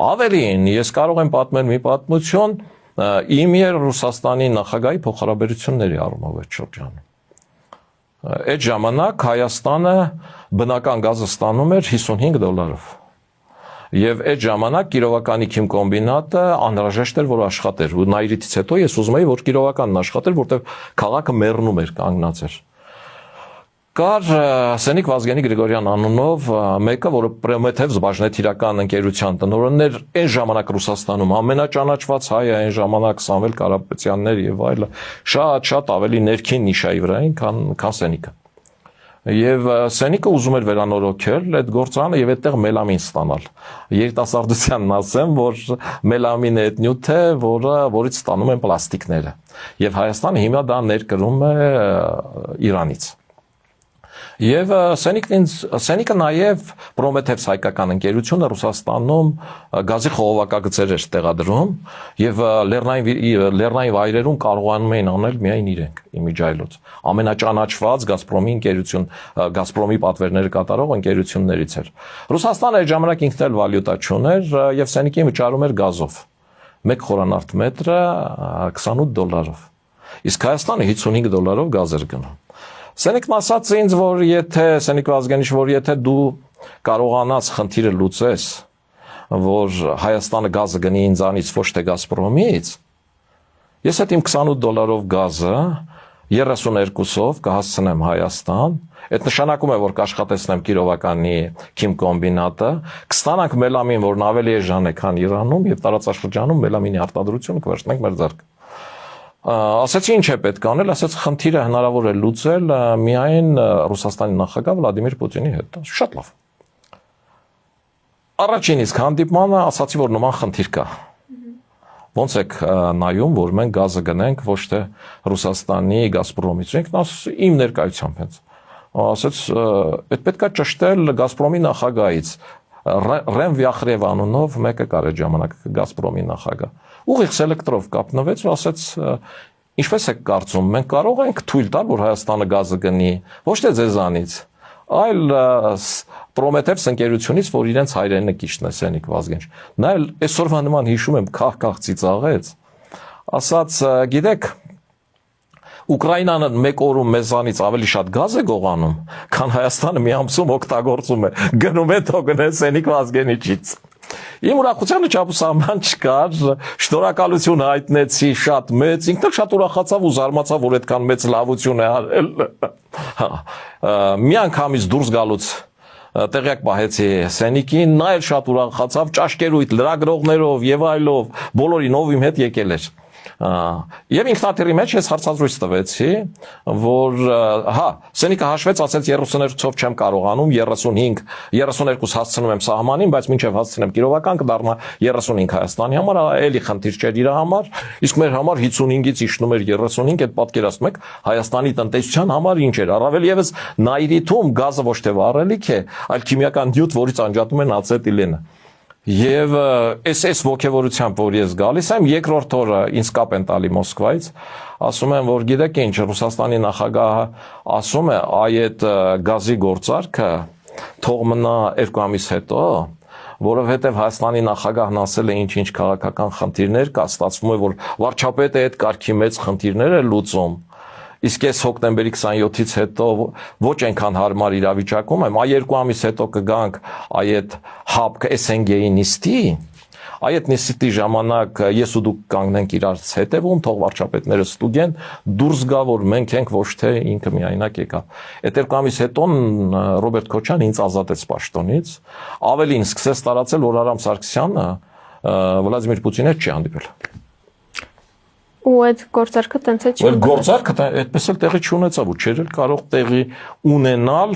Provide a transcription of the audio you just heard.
Ավելին, ես կարող եմ պատմել մի պատմություն իմ եւ Ռուսաստանի նախագահի փոխհարաբերությունների առումով այդ շրջանում։ Այդ ժամանակ Հայաստանը բնական գազը ստանում էր $55։ Եվ այդ ժամանակ Կիրովականի քիմկոմբինատը անհրաժեշտ էր որ աշխատեր։ Ու Նայիրիտից հետո ես ուզում էի որ Կիրովականն աշխատեր, որտեղ քաղաքը մեռնում էր, կանգնած էր։ Կար Սենիկ Վազգենի Գրիգորյան անունով մեկը, որը Պրոմեթև զբաժնետիրական ընկերության տնօրենն էր, այն ժամանակ Ռուսաստանում ամենաճանաչված հայը, այն ժամանակ Սամվել Կարապետյաններ եւ այլը, շատ ավելի ներքին նիշայի վրային, քան Սենիկը։ Եվ Սենիկը ուզում էր վերանորոգել այդ գործանը եւ այդտեղ մելամին ստանալ։ Երիտասարդությանն ասեմ, որ մելամինը այդ նյութ է, որից ստանում են պլաստիկները։ Եվ Հայաստանը հիմա դա ներկրում է Իրանից։ Եվ Սենիկը նաև Պրոմեթևս հայկական ընկերությունը Ռուսաստանում գազի խողովակագծեր էր տեղադրում եւ լեռնային վայրերում կարողանում էին անել միայն իրենք իմիջայլոց ամենաճանաչված Գազպրոմի ընկերություն Գազպրոմի պատվերները կատարող ընկերություններից էր Ռուսաստանը այդ ժամանակ ինքն էլ վալյուտա չուներ եւ Սենիկին վճարում էր գազով 1 խորանարդ մետրը $28 իսկ Հայաստանը $55 գազ էր գնում Սենիկն ասաց ինձ, որ եթե Սենիկ Վազգենիչ, որ եթե դու կարողանաս խնդիրը լուծես, որ Հայաստանը գազը գնի ինձանից ոչ թե Գազպրոմից, ես այդ իմ $28 գազը 32-ով կհասցնեմ Հայաստան, այդ նշանակում է, որ կաշխատեցնեմ Կիրովականի քիմկոմբինատը, կստանանք մելամին, որն ավելի էժան է, քան Իրանում, եւ տարածաշրջանում մելամինի արտադրությունը կվերցնենք մեր ձեռք։ Ասացի ինչ է պետք անել, ասաց խնդիրը հնարավոր է լուծել միայն Ռուսաստանի նախագահ Վլադիմիր Պուտինի հետ։ Շատ լավ։ Առաջին իսկ հանդիպմանը ասացի, որ նման խնդիր կա։ Ոնց եք նայում, որ մենք գազը գնենք ոչ թե Ռուսաստանի Գազպրոմից, իմ ներկայությամբ հենց։ Ասաց, այդ պետքա ճշտել Գազպրոմի նախագահից։ Ռեմ Վյախրև անունով մեկը կար այդ ժամանակ Գազպրոմի նախագահ։ Ուղիղ սելեկտրով կապնվեց ու ասաց ինչպես եք կարծում մենք կարող ենք թույլ տալ որ Հայաստանը գազը գնի ոչ թե ձեզանից այլ Պրոմեթևս ընկերությունից որ իրենց հայրենիքիչն է Սենիկ Վազգենիչ նա էլ այսօրվա նման հիշում եմ քահ ծիծաղեց ասաց գիտեք Ուկրաինան մեկ օրում մեզանից ավելի շատ գազ է գողանում քան Հայաստանը մի ամսում օգտագործում է գնում է թող գնե Սենիկ Վազգենիչից Իմ ուրախությանը չափուսանման չկար, շնորհակալություն հայտնեցի շատ մեծ, ինքն էլ շատ ուրախացավ ու զարմացավ, որ այդքան մեծ լավություն է արել։ Մի անգամից դուրս գալուց տեղյակ պահեցի Սենիկին, նա էլ շատ ուրախացավ, ճաշկերույթ, լրագրողներով եւ այլով, բոլորին ով իմ հետ եկել էր։ Եվ ինքնաթիռի մեջ ես հարցազրույց տվեցի, որ հա, Սենիկը հաշվեց, ասեց 32-ով չեմ կարողանում, 32 հասցնում եմ սահմանին, բայց մինչև հասցնեմ Կիրովական կդառնա 35 Հայաստանի համար, էլի խնդիր չէր իր համար, իսկ մեր համար 55-ից իջնում էր 35, այդ պատկերացնում եք Հայաստանի տնտեսության համար ինչ էր, առավել եւս Նայիրիթում գազը ոչ թե վառելիք է, այլ քիմիական նյութ, որից անջատում են ացետիլենը։ Եվ այս ոգևորությամբ, որ ես գալիս եմ, երկրորդ օրը ինձ կապ են տալի Մոսկվայից, ասում են, որ գիտեք ինչ, Ռուսաստանի նախագահը ասում է, այդ գազի գործարքը թող մնա 2 ամիս հետո, որովհետև Հայաստանի նախագահն ասել է ինչ-ինչ քաղաքական խնդիրներ կա, ստացվում է, որ վարչապետը այդ կարգի մեծ խնդիրներ է լուծում, իսկ ես հոկտեմբերի 27-ից հետո ոչ այնքան հարմար իրավիճակում եմ, այ 2 ամիս հետո կգանք այդ հապ SNG-ի նիստի, այդ նիստի ժամանակ ես ու դուք կանգնենք իրար հետևում, թող վարչապետները ստուգեն, դուրս գա, որ մենք ենք ոչ թե ինքը միայնակ եկավ։ Այդ 2 ամիս հետո Ռոբերտ Քոչյանը ինձ ազատեց պաշտոնից, ավելին սկսեց տարածել, որ Արամ Սարգսյանը Վլադիմիր Պուտինի հետ չի հանդիպել։ Ու այդ գործարքը տենց է չի։ Գործարքը այդպես էլ տեղի չունեցավ ու չէր էլ կարող տեղի ունենալ